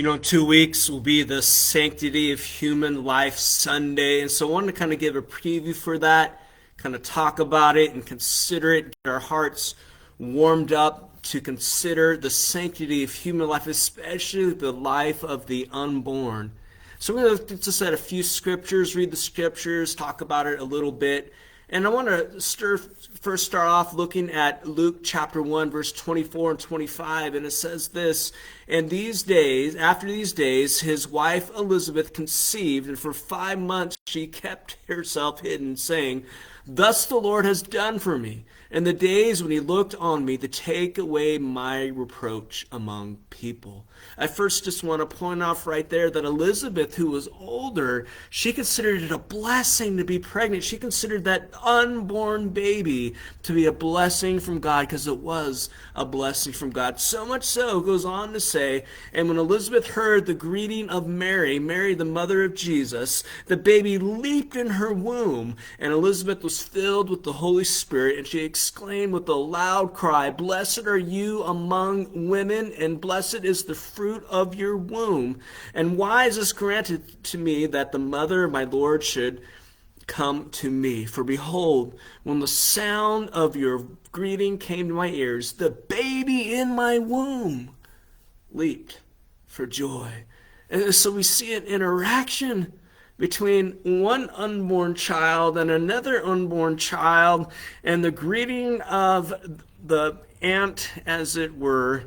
In 2 weeks will be the Sanctity of Human Life Sunday. And so I wanted to kind of give a preview for that, kind of talk about it and consider it, get our hearts warmed up to consider the sanctity of human life, especially the life of the unborn. So we're going to just at a few scriptures, read the scriptures, talk about it a little bit. And I want to first start off looking at Luke chapter 1, verse 24 and 25. And it says this, "And after these days, his wife Elizabeth conceived, and for 5 months she kept herself hidden, saying, 'Thus the Lord has done for me in the days when he looked on me to take away my reproach among people.'" I first just want to point off right there that Elizabeth, who was older, she considered it a blessing to be pregnant. She considered that unborn baby to be a blessing from God, because it was a blessing from God. So much so, it goes on to say, "And when Elizabeth heard the greeting of Mary, Mary the mother of Jesus, the baby leaped in her womb, and Elizabeth was filled with the Holy Spirit, and she exclaimed with a loud cry, 'Blessed are you among women, and blessed is the fruit of your womb. And why is this granted to me, that the mother of my Lord should come to me? For behold, when the sound of your greeting came to my ears, the baby in my womb leaped for joy.'" And so we see an interaction between one unborn child and another unborn child, and the greeting of the aunt, as it were,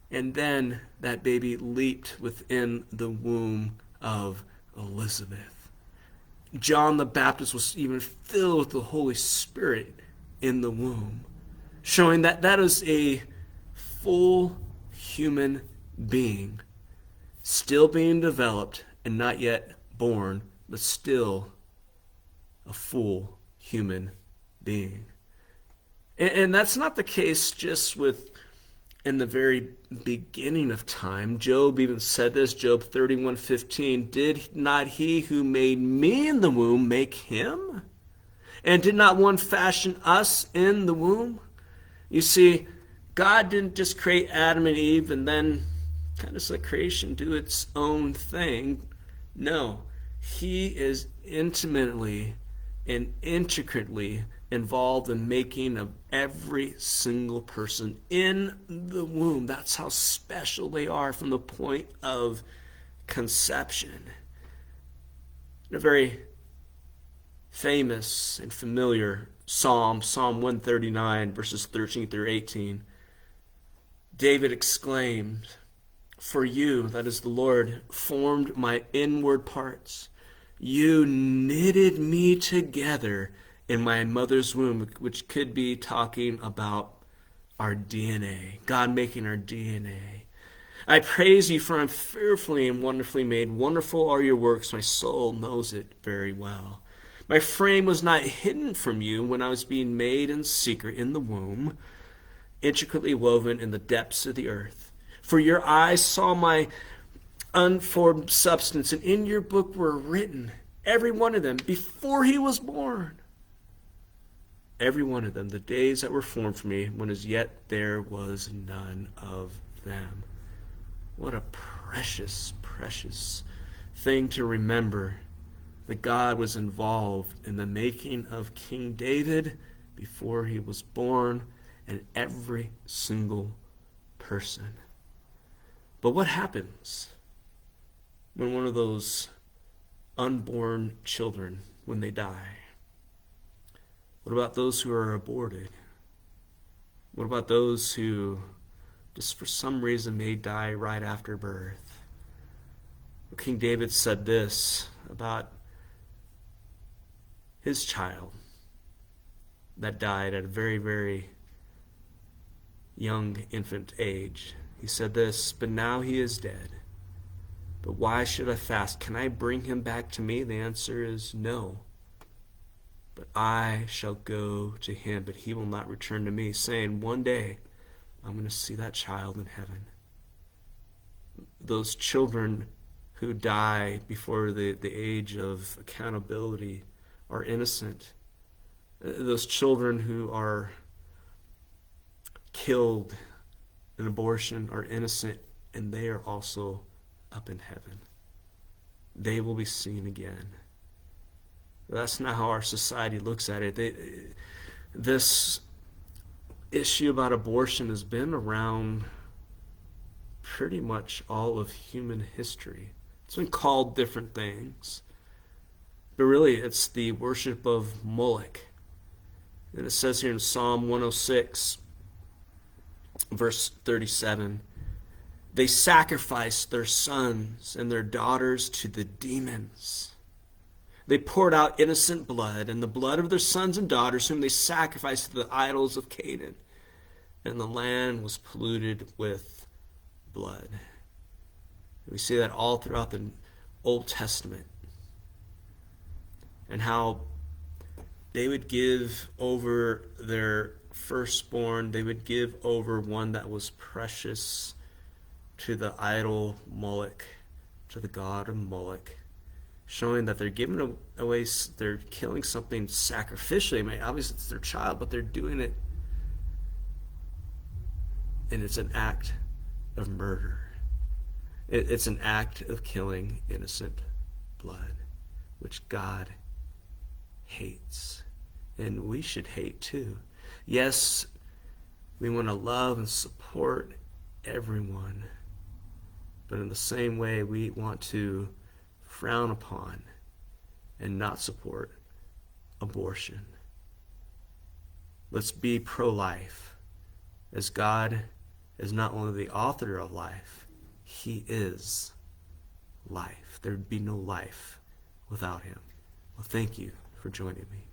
and then that baby leaped within the womb of Elizabeth. John the Baptist was even filled with the Holy Spirit in the womb, showing that that is a full human being, still being developed and not yet born, but still a full human being. And that's not the case just with in the very beginning of time. Job even said this, Job 31:15, "Did not he who made me in the womb make him? And did not one fashion us in the womb?" You see, God didn't just create Adam and Eve and then kind of let creation do its own thing. No, he is intimately and intricately involved in making of every single person in the womb. That's how special they are from the point of conception. In a very famous and familiar psalm, Psalm 139, verses 13 through 18, David exclaimed, "For you, that is the Lord, formed my inward parts. You knitted me together in my mother's womb," which could be talking about our DNA, God making our DNA. "I praise you, for I'm fearfully and wonderfully made. Wonderful are your works. My soul knows it very well. My frame was not hidden from you when I was being made in secret in the womb, intricately woven in the depths of the earth. For your eyes saw my unformed substance, and in your book were written, every one of them, before he was born. Every one of them, the days that were formed for me, when as yet there was none of them." What a precious, precious thing to remember, that God was involved in the making of King David before he was born, and every single person. But what happens when one of those unborn children, when they die? What about those who are aborted? What about those who just for some reason may die right after birth? Well, King David said this about his child that died at a very, very young infant age. He said this, "But now he is dead. But why should I fast? Can I bring him back to me?" The answer is no. "But I shall go to him, but he will not return to me," saying, one day I'm going to see that child in heaven. Those children who die before the age of accountability are innocent. Those children who are killed in abortion are innocent and they are also up in heaven. They will be seen again. That's not how our society looks at it. This issue about abortion has been around pretty much all of human history. It's been called different things, but really it's the worship of Moloch. And it says here in Psalm 106, verse 37, they sacrificed their sons and their daughters to the demons. They poured out innocent blood, and the blood of their sons and daughters, whom they sacrificed to the idols of Canaan. And the land was polluted with blood. We see that all throughout the Old Testament. And how they would give over their firstborn, they would give over one that was precious to the idol Moloch, to the god of Moloch, showing that they're giving away, they're killing something sacrificially. I mean, obviously it's their child, but they're doing it, and it's an act of murder. It's an act of killing innocent blood, which God hates. And we should hate too. Yes, we want to love and support everyone, but in the same way, we want to frown upon and not support abortion. Let's be pro-life, as God is not only the author of life, He is life. There'd be no life without Him. Well, thank you for joining me.